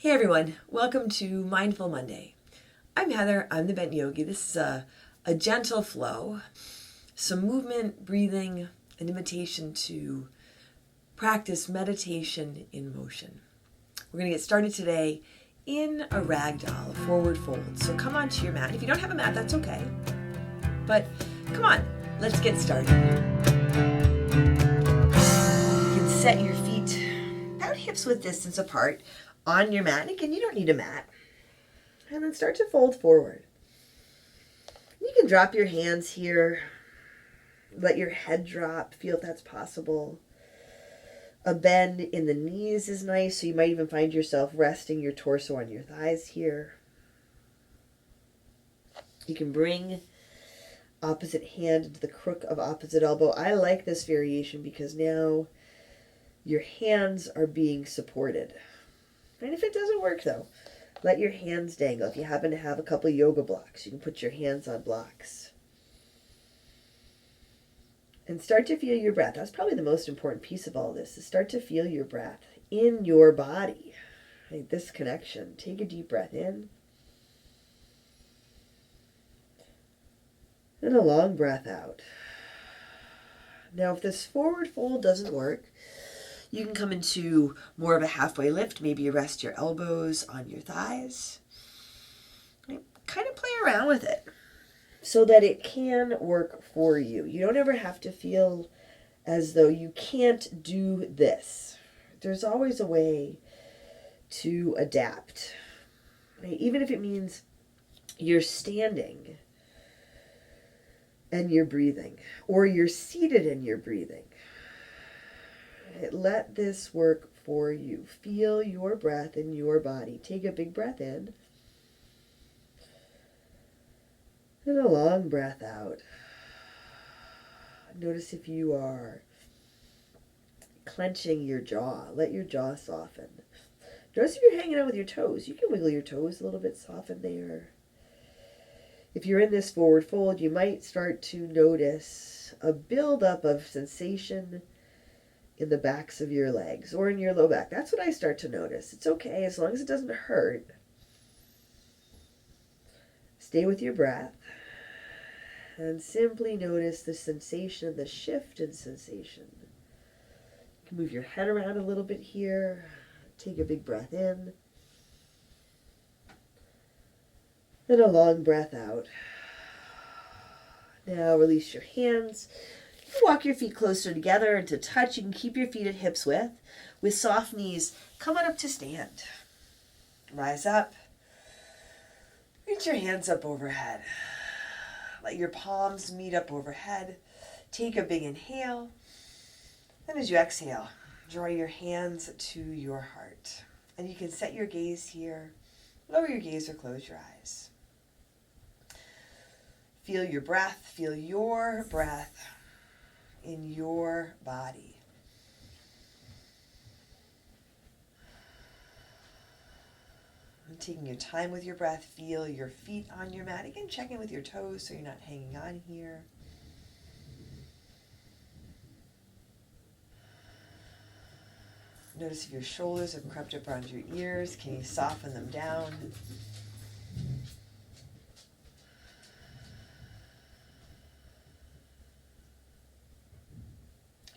Hey everyone, welcome to Mindful Monday. I'm Heather, I'm the Bent Yogi. This is a gentle flow, some movement, breathing, an invitation to practice meditation in motion. We're going to get started today in a ragdoll, a forward fold. So come onto your mat. If you don't have a mat, that's okay. But come on, let's get started. You can set your feet about hips width distance apart on your mat. And again, you don't need a mat. And then start to fold forward. You can drop your hands here. Let your head drop. Feel if that's possible. A bend in the knees is nice, so you might even find yourself resting your torso on your thighs here. You can bring opposite hand into the crook of opposite elbow. I like this variation because now your hands are being supported. And if it doesn't work though, let your hands dangle. If you happen to have a couple yoga blocks, you can put your hands on blocks. And start to feel your breath. That's probably the most important piece of all this, is start to feel your breath in your body. Right? This connection. Take a deep breath in. And a long breath out. Now, if this forward fold doesn't work, you can come into more of a halfway lift. Maybe you rest your elbows on your thighs. Right? Kind of play around with it so that it can work for you. You don't ever have to feel as though you can't do this. There's always a way to adapt. Right? Even if it means you're standing and you're breathing, or you're seated and you're breathing. Let this work for you. Feel your breath in your body. Take a big breath in. And a long breath out. Notice if you are clenching your jaw. Let your jaw soften. Notice if you're hanging out with your toes. You can wiggle your toes a little bit, soften there. If you're in this forward fold, you might start to notice a buildup of sensation in the backs of your legs or in your low back. That's what I start to notice. It's okay as long as it doesn't hurt. Stay with your breath and simply notice the sensation, the shift in sensation. You can move your head around a little bit here. Take a big breath in. Then a long breath out. Now release your hands. Walk your feet closer together into touch. You can keep your feet at hips width. With soft knees, come on up to stand. Rise up. Reach your hands up overhead. Let your palms meet up overhead. Take a big inhale. And as you exhale, draw your hands to your heart. And you can set your gaze here. Lower your gaze or close your eyes. Feel your breath. Feel your breath in your body. And taking your time with your breath, feel your feet on your mat. Again, check in with your toes so you're not hanging on here. Notice if your shoulders have crept up around your ears. Can you soften them down?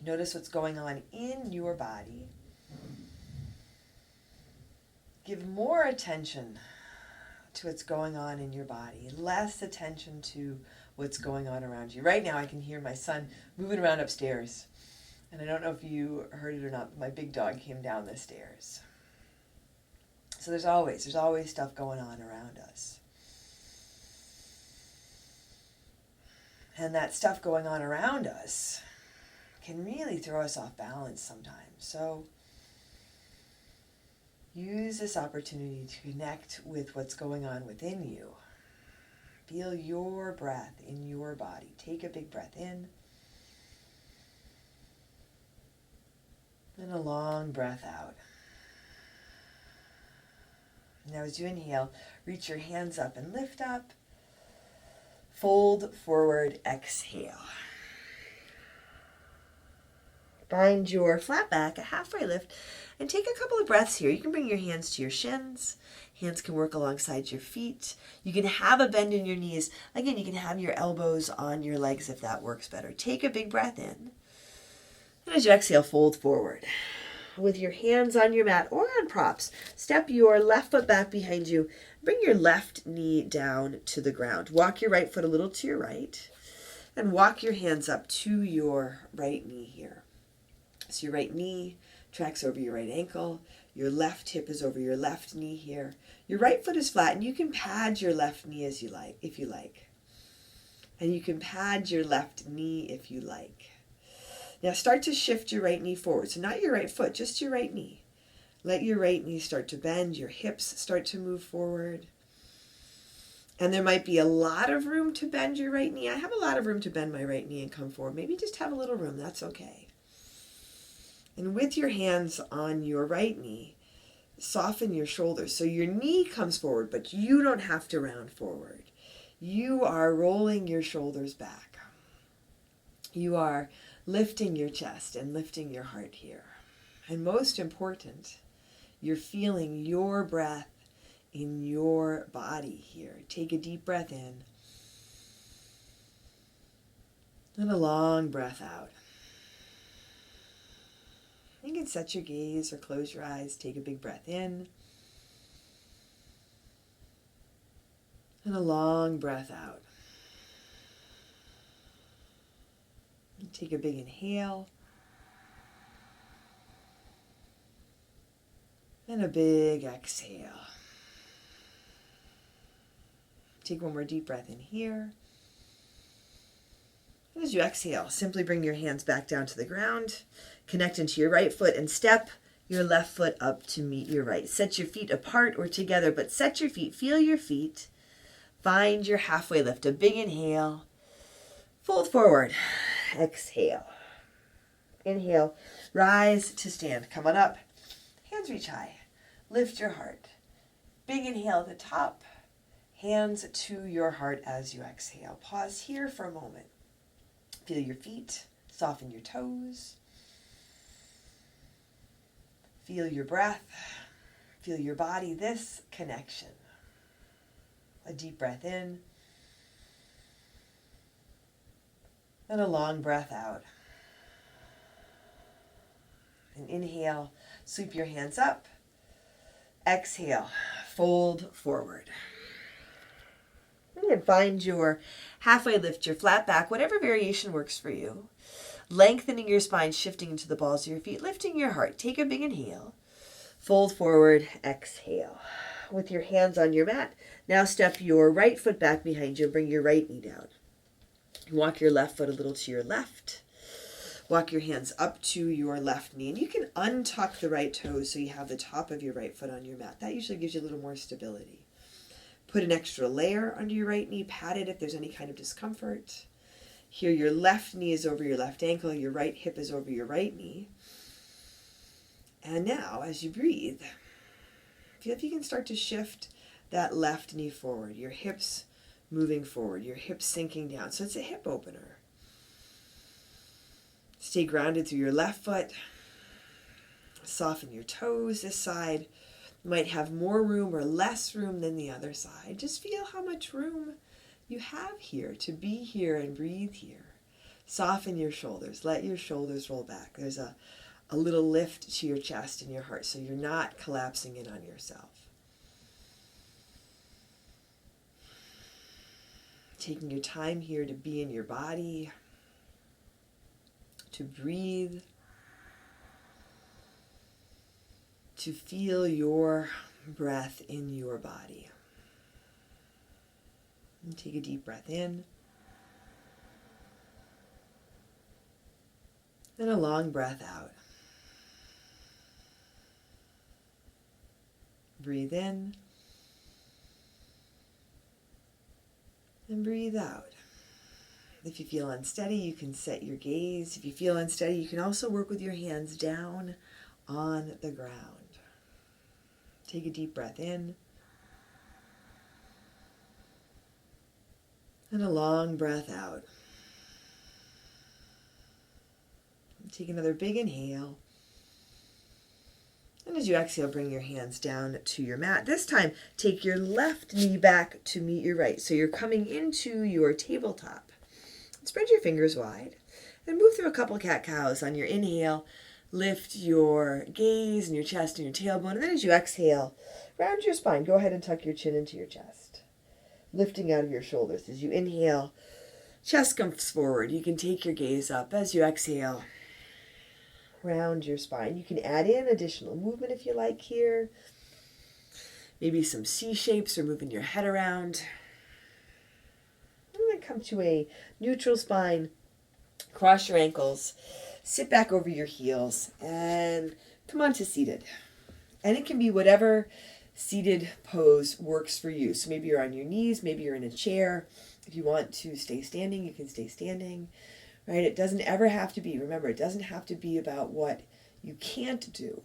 Notice what's going on in your body. Give more attention to what's going on in your body, less attention to what's going on around you. Right now I can hear my son moving around upstairs. And I don't know if you heard it or not, but my big dog came down the stairs. So there's always stuff going on around us. And that stuff going on around us can really throw us off balance sometimes. So use this opportunity to connect with what's going on within you. Feel your breath in your body. Take a big breath in. And a long breath out. Now as you inhale, reach your hands up and lift up. Fold forward, exhale. Find your flat back, a halfway lift, And take a couple of breaths here. You can bring your hands to your shins. Hands can work alongside your feet. You can have a bend in your knees. Again, you can have your elbows on your legs if that works better. Take a big breath in. And as you exhale, fold forward. With your hands on your mat or on props, step your left foot back behind you. Bring your left knee down to the ground. Walk your right foot a little to your right. And walk your hands up to your right knee here. So your right knee tracks over your right ankle. Your left hip is over your left knee here. Your right foot is flat, and you can pad your left knee as you like, if you like. And you can pad your left knee if you like. Now start to shift your right knee forward. So not your right foot, just your right knee. Let your right knee start to bend. Your hips start to move forward. And there might be a lot of room to bend your right knee. I have a lot of room to bend my right knee and come forward. Maybe just have a little room. That's okay. And with your hands on your right knee, soften your shoulders. So your knee comes forward, but you don't have to round forward. You are rolling your shoulders back. You are lifting your chest and lifting your heart here. And most important, you're feeling your breath in your body here. Take a deep breath in and a long breath out. You can set your gaze or close your eyes. Take a big breath in and a long breath out. Take a big inhale and a big exhale. Take one more deep breath in here. And as you exhale, simply bring your hands back down to the ground. Connect into your right foot and step your left foot up to meet your right. Set your feet apart or together, but set your feet. Feel your feet. Find your halfway lift. A big inhale. Fold forward. Exhale. Inhale. Rise to stand. Come on up. Hands reach high. Lift your heart. Big inhale at the top. Hands to your heart as you exhale. Pause here for a moment. Feel your feet. Soften your toes. Feel your breath. Feel your body. This connection. A deep breath in. And a long breath out. And inhale, sweep your hands up. Exhale, fold forward. And find your halfway lift, your flat back, whatever variation works for you. Lengthening your spine, shifting into the balls of your feet, lifting your heart. Take a big inhale. Fold forward, exhale. With your hands on your mat, now step your right foot back behind you. Bring your right knee down. Walk your left foot a little to your left. Walk your hands up to your left knee. And you can untuck the right toes so you have the top of your right foot on your mat. That usually gives you a little more stability. Put an extra layer under your right knee. Pat it if there's any kind of discomfort. Here, your left knee is over your left ankle. Your right hip is over your right knee. And now, as you breathe, feel if you can start to shift that left knee forward. Your hips moving forward. Your hips sinking down. So it's a hip opener. Stay grounded through your left foot. Soften your toes. This side might have more room or less room than the other side. Just feel how much room you have here to be here and breathe here. Soften your shoulders. Let your shoulders roll back. There's a little lift to your chest and your heart so you're not collapsing in on yourself. Taking your time here to be in your body, to breathe, to feel your breath in your body. And take a deep breath in. And a long breath out. Breathe in. And breathe out. If you feel unsteady, you can set your gaze. If you feel unsteady, you can also work with your hands down on the ground. Take a deep breath in. And a long breath out. Take another big inhale. And as you exhale, bring your hands down to your mat. This time, take your left knee back to meet your right. So you're coming into your tabletop. Spread your fingers wide and move through a couple cat-cows. On your inhale, lift your gaze and your chest and your tailbone. And then as you exhale, round your spine. Go ahead and tuck your chin into your chest, lifting out of your shoulders. As you inhale, chest comes forward. You can take your gaze up. As you exhale, round your spine. You can add in additional movement if you like here. Maybe some C shapes or moving your head around. And then come to a neutral spine. Cross your ankles. Sit back over your heels and come on to seated. And it can be whatever seated pose works for you. So maybe you're on your knees, maybe you're in a chair. If you want to stay standing, you can stay standing. Right? It doesn't ever have to be, remember, it doesn't have to be about what you can't do.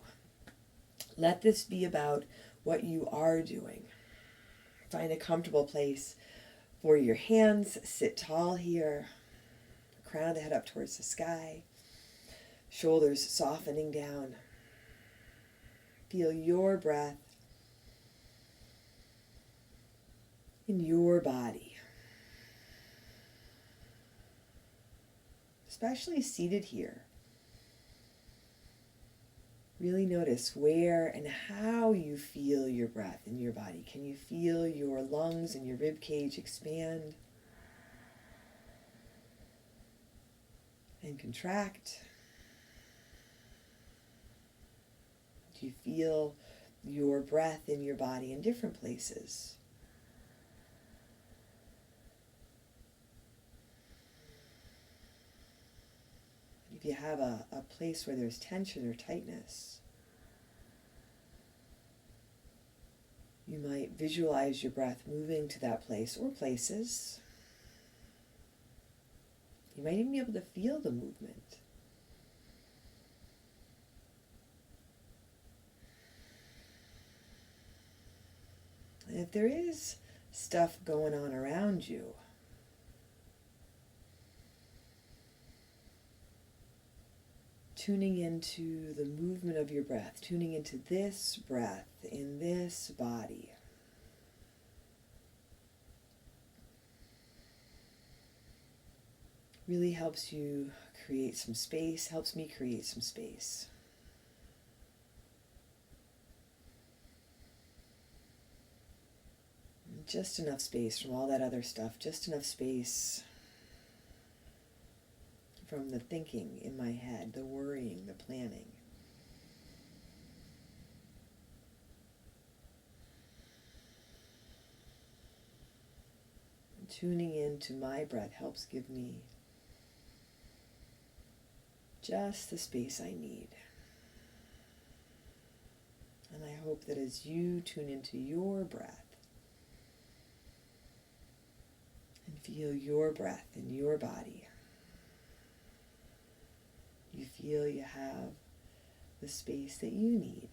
Let this be about what you are doing. Find a comfortable place for your hands. Sit tall here. Crown the head up towards the sky. Shoulders softening down. Feel your breath in your body. Especially seated here. Really notice where and how you feel your breath in your body. Can you feel your lungs and your rib cage expand and contract? Do you feel your breath in your body in different places? If you have a place where there's tension or tightness, you might visualize your breath moving to that place or places. You might even be able to feel the movement. And if there is stuff going on around you, tuning into the movement of your breath, tuning into this breath in this body. Really helps you create some space, helps me create some space. Just enough space from all that other stuff, just enough space from the thinking in my head, the worrying, the planning. Tuning into my breath helps give me just the space I need. And I hope that as you tune into your breath and feel your breath in your body, you feel you have the space that you need.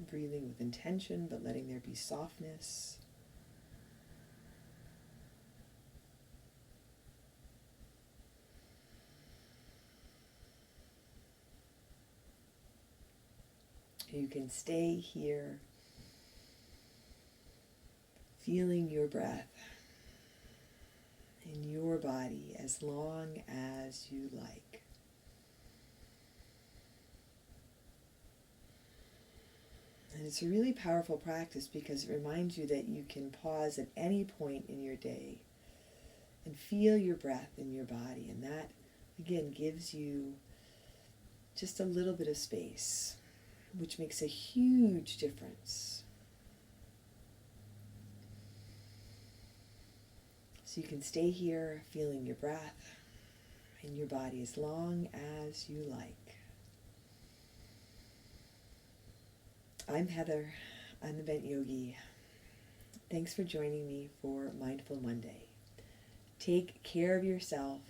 Breathing with intention, but letting there be softness. You can stay here, feeling your breath in your body as long as you like. And it's a really powerful practice because it reminds you that you can pause at any point in your day and feel your breath in your body. And that, again, gives you just a little bit of space, which makes a huge difference. So you can stay here feeling your breath in your body as long as you like. I'm Heather. I'm the Bent Yogi. Thanks for joining me for Mindful Monday. Take care of yourself,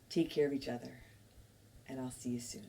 take care of each other, and I'll see you soon.